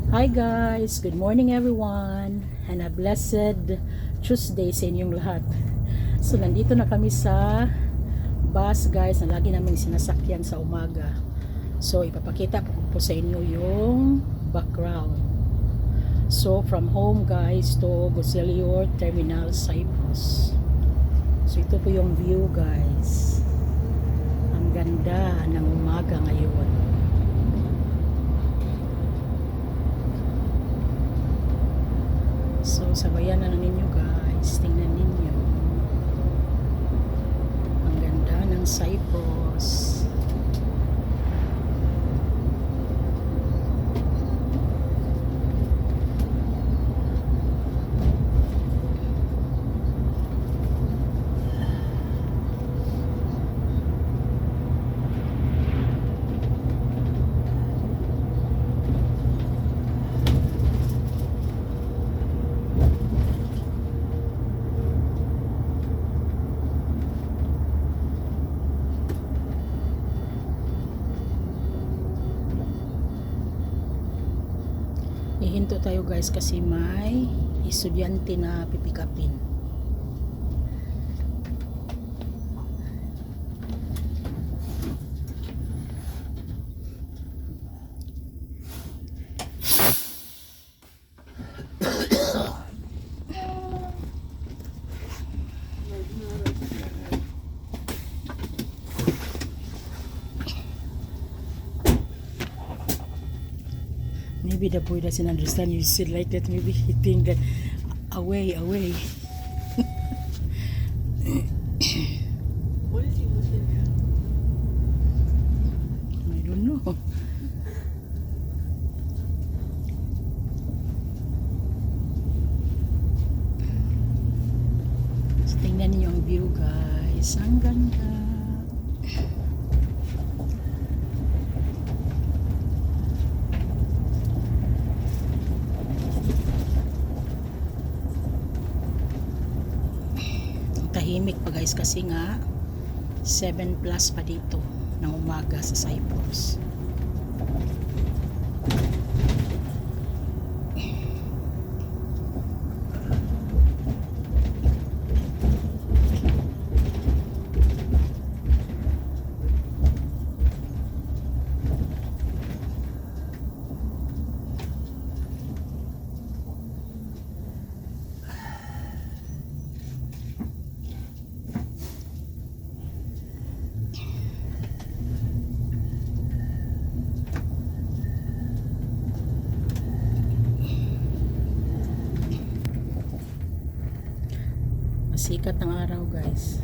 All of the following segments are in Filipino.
Hi guys! Good morning everyone! And a blessed Tuesday sa inyong lahat. So nandito na kami sa bus guys na lagi namin sinasakyan sa umaga. So ipapakita po sa inyo yung background. So from home guys to Gocellior Terminal Cyprus. So ito po yung view guys. Ang ganda ng umaga ngayon. So, sabayan na ninyo guys. Tingnan ninyo. Ang ganda ng Cyprus. Ihinto tayo guys kasi may estudyante na pipikapin. Maybe the boy doesn't understand you sit like that. Maybe he think that away. What is he looking at? I don't know. So, tingnan niyo ang view guys. Ang ganda. Tahimik pa guys kasi nga 7 plus pa dito ng umaga sa Cyprus. Sikat ng araw guys.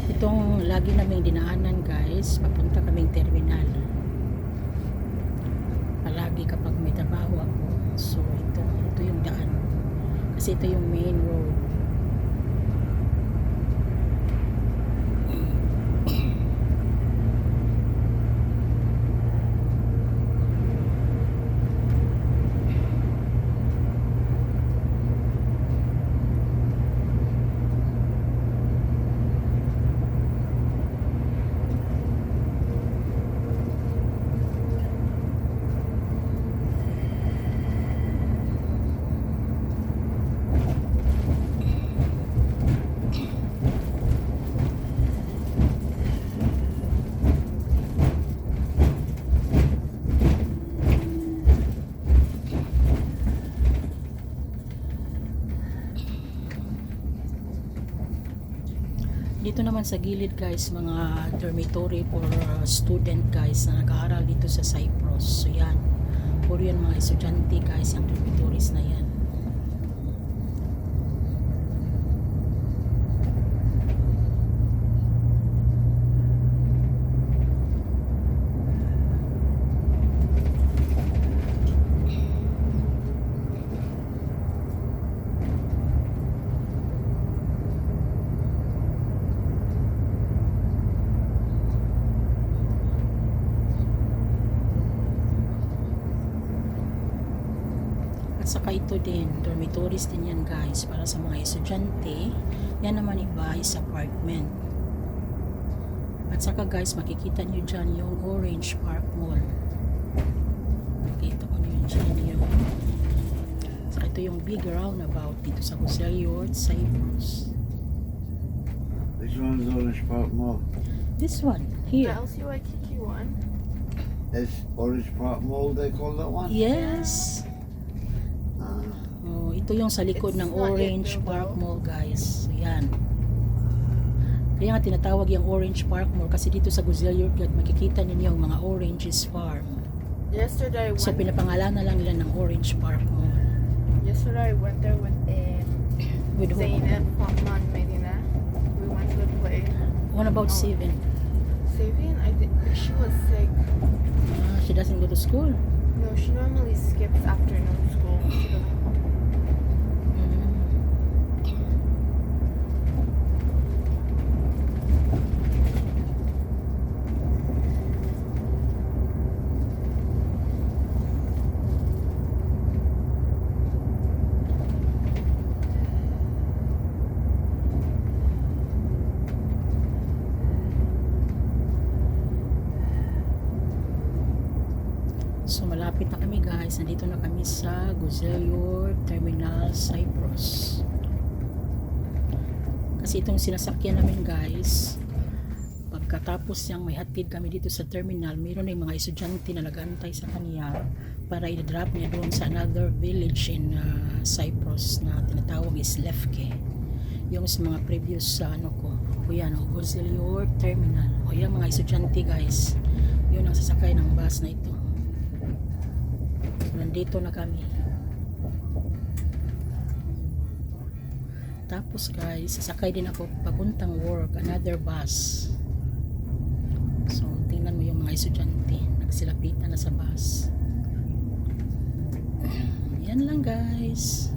Itong lagi naming dinaanan guys, papunta kaming terminal. Palagi kapag may trabaho ako. So ito yung daan. Kasi ito yung main road. Dito naman sa gilid guys, mga dormitory for student guys na nag-aaral dito sa Cyprus. So yan, puro yan mga estudyante guys, yung dormitories na yan. saka ito din, dormitories din yan guys, para sa mga estudyante. Yan naman iba is apartment. At saka guys, makikita nyo dyan yung Orange Park Mall. Makikita ko nyo dyan yung saka ito yung big roundabout dito sa Gozellior, Cyprus. Which one's Orange Park Mall? This one, The here. LCYKK one. It's Orange Park Mall, they call that one? Yes. Oh, ito yung sa likod It's ng not yet Orange built, Park though. Mall guys. Ayan. Kaya nga tinatawag yung Orange Park Mall kasi dito sa Gozellior makikita ninyo yung mga oranges farm. Yesterday I So went. pinapangalanan na lang nila ng Orange Park Mall. Yesterday I went there with With who? Zainab, Fatma, and Medina. We went to play. What about Oh. Steven? Savian, I think she was sick. She doesn't go to school. No, she normally skips afternoon school. She doesn't go. So malapit na kami guys. Nandito na kami sa Gozellior Terminal, Cyprus. Kasi itong sinasakyan namin guys, pagkatapos niyang may hatid kami dito sa terminal, mayroon na yung mga estudyante na nag-antay sa kanya para i-drop niya doon sa another village in Cyprus na tinatawag is Lefke. Yung sa mga previous sa ano ko. O yan, Gozellior Terminal. O yan mga estudyante guys. Yun ang sasakay ng bus na ito. Nandito na kami. Tapos guys, sasakay din ako papuntang work, another bus. So, tingnan mo yung mga estudyante, nagsilapitan na sa bus. Yan lang guys.